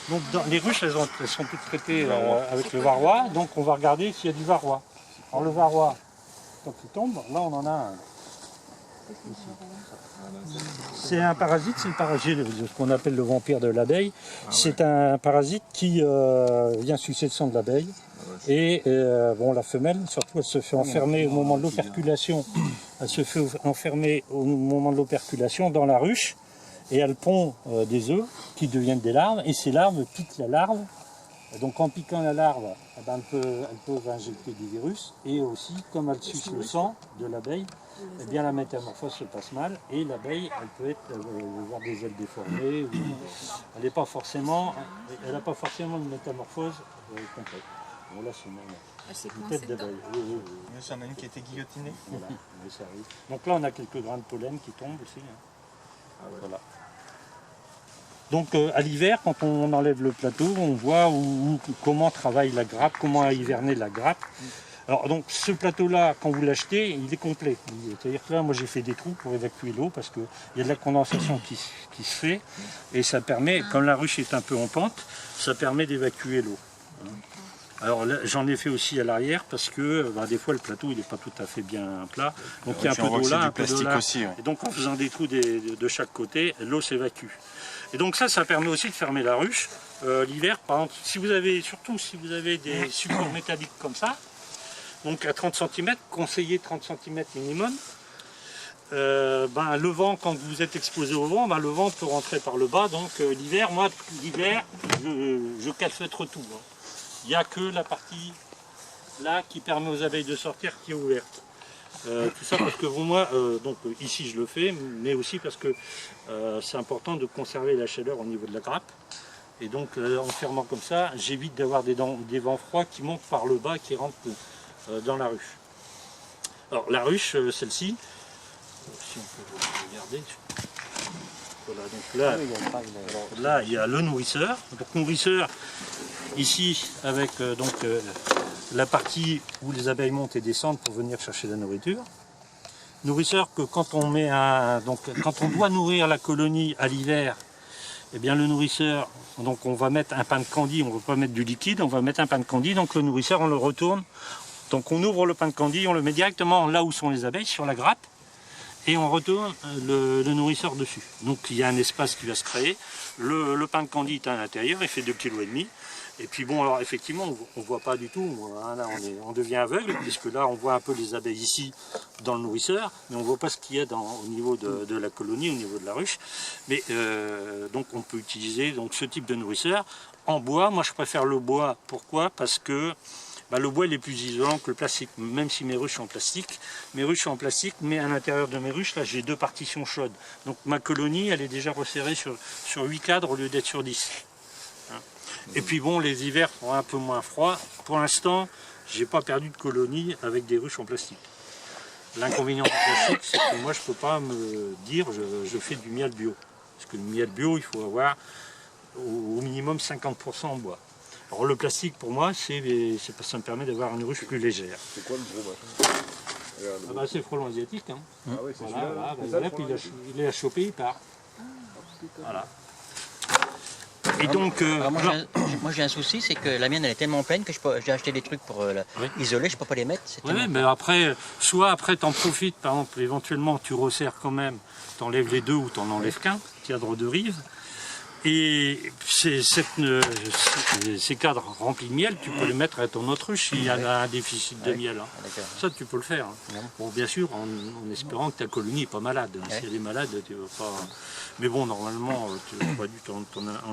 Donc les ruches, elles sont toutes traitées avec le varroa, donc on va regarder s'il y a du varroa. Alors le varroa, quand il tombe, là on en a un. C'est un parasite, c'est ce qu'on appelle le vampire de l'abeille. C'est un parasite qui vient sucer le sang de l'abeille. Et bon, la femelle, surtout, elle se fait enfermer au moment de l'operculation. Elle se fait enfermer au moment de l'operculation dans la ruche. Et elle pond des œufs qui deviennent des larves. Et ces larves piquent la larve. Et donc en piquant la larve, eh ben, elles peuvent injecter des virus. Et aussi, comme elle suce le sang de l'abeille, eh bien la métamorphose se passe mal. Et l'abeille, elle peut avoir des ailes déformées. Ou, elle n'a pas forcément une métamorphose complète. Bon, là, c'est une tête d'abeille. Oui. Il y en a une qui a été guillotinée. Voilà, mais ça arrive. Donc là, on a quelques grains de pollen qui tombent aussi. Voilà. Donc à l'hiver, quand on enlève le plateau, on voit comment travaille la grappe, comment a hiverné la grappe. Alors donc ce plateau-là, quand vous l'achetez, il est complet. C'est-à-dire que là, moi j'ai fait des trous pour évacuer l'eau parce qu'il y a de la condensation qui se fait et ça permet, comme la ruche est un peu en pente, ça permet d'évacuer l'eau. Alors j'en ai fait aussi à l'arrière parce que des fois le plateau il n'est pas tout à fait bien plat. Donc il y a un peu d'eau là, un peu d'eau là. Aussi, ouais. Et donc en faisant des trous de chaque côté, l'eau s'évacue. Et donc ça permet aussi de fermer la ruche. L'hiver, par exemple, surtout si vous avez des supports métalliques comme ça, donc à 30 cm, conseillé 30 cm minimum, le vent, quand vous êtes exposé au vent, le vent peut rentrer par le bas. Donc l'hiver, je calfeutre tout. Hein. Il n'y a que la partie là qui permet aux abeilles de sortir qui est ouverte. Tout ça parce que moi, ici je le fais, mais aussi parce que c'est important de conserver la chaleur au niveau de la grappe. Et donc en fermant comme ça, j'évite d'avoir des vents froids qui montent par le bas, qui rentrent dans la ruche. Alors la ruche, celle-ci, si on peut regarder. Voilà, donc là il y a le nourrisseur. Donc nourrisseur, ici avec la partie où les abeilles montent et descendent pour venir chercher la nourriture. Nourrisseur que quand on doit nourrir la colonie à l'hiver, eh bien le nourrisseur, donc on va mettre un pain de candy, on ne va pas mettre du liquide, on va mettre un pain de candy, donc le nourrisseur on le retourne. Donc on ouvre le pain de candy, on le met directement là où sont les abeilles, sur la grappe, et on retourne le nourrisseur dessus. Donc il y a un espace qui va se créer, le pain de candy est à l'intérieur, il fait 2,5 kg. Et puis bon, alors effectivement, on ne voit pas du tout, hein, là on devient aveugle, puisque là on voit un peu les abeilles ici dans le nourrisseur, mais on ne voit pas ce qu'il y a au niveau de la colonie, au niveau de la ruche. Mais donc on peut utiliser ce type de nourrisseur en bois. Moi je préfère le bois, pourquoi? Parce que le bois il est plus isolant que le plastique, même si mes ruches sont en plastique. Mes ruches sont en plastique, mais à l'intérieur de mes ruches, là j'ai 2 partitions chaudes. Donc ma colonie, elle est déjà resserrée sur 8 cadres au lieu d'être sur 10. Et puis bon, les hivers sont un peu moins froids. Pour l'instant, j'ai pas perdu de colonie avec des ruches en plastique. L'inconvénient du plastique, c'est que moi je peux pas me dire je fais du miel bio. Parce que le miel bio, il faut avoir au minimum 50% en bois. Alors le plastique pour moi, ça me permet d'avoir une ruche plus légère. C'est quoi le gros machin? C'est le frelon asiatique. Hein. Ah oui, c'est Voilà, puis il est à choper, il part. Voilà. Et donc, moi j'ai un souci, c'est que la mienne elle est tellement pleine que j'ai acheté des trucs pour isoler, je peux pas les mettre. Oui, mais après, soit tu en profites, par exemple, éventuellement tu resserres quand même, tu enlèves les 2 ou tu en enlèves qu'un, cadre de rive. Et ces cadres remplis de miel, tu peux les mettre à ton autre ruche s'il y a un déficit de miel. Hein. Ça, tu peux le faire. Hein. Bon, bien sûr, en espérant que ta colonie n'est pas malade. Si elle est malade, tu ne vas pas... Mais bon, normalement, tu n'as pas dû t'en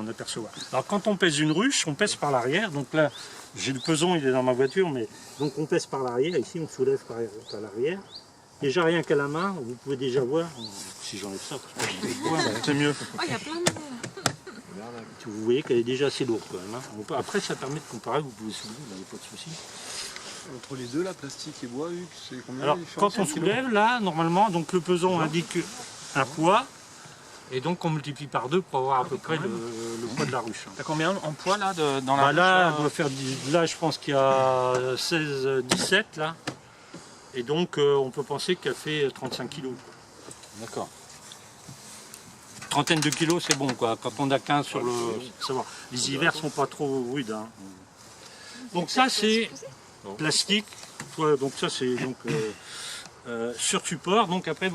apercevoir. Alors, quand on pèse une ruche, on pèse par l'arrière. Donc là, j'ai le peson, il est dans ma voiture, mais donc on pèse par l'arrière. Ici, on soulève par l'arrière. Déjà, rien qu'à la main, vous pouvez déjà voir... Si j'enlève ça, c'est mieux. Il y a plein de... Vous voyez qu'elle est déjà assez lourde quand même. Hein. Après, ça permet de comparer, vous pouvez soulever, il n'y a pas de souci. Entre les deux, là, plastique et bois, c'est combien? Alors, quand on soulève, là, normalement, donc le peson indique un poids, et donc on multiplie par 2 pour avoir à peu près le poids de la ruche. T'as combien en poids là dans la ruche, là, doit faire, là, je pense qu'il y a 16-17 là, et donc on peut penser qu'elle fait 35 kg. D'accord. trentaine de kilos, c'est bon, quoi. Quand on a 15 sur le... Ça va. Les hivers sont pas trop rudes. Hein. Donc ça, c'est plastique. Ouais, donc ça, c'est donc sur support. Donc après, vous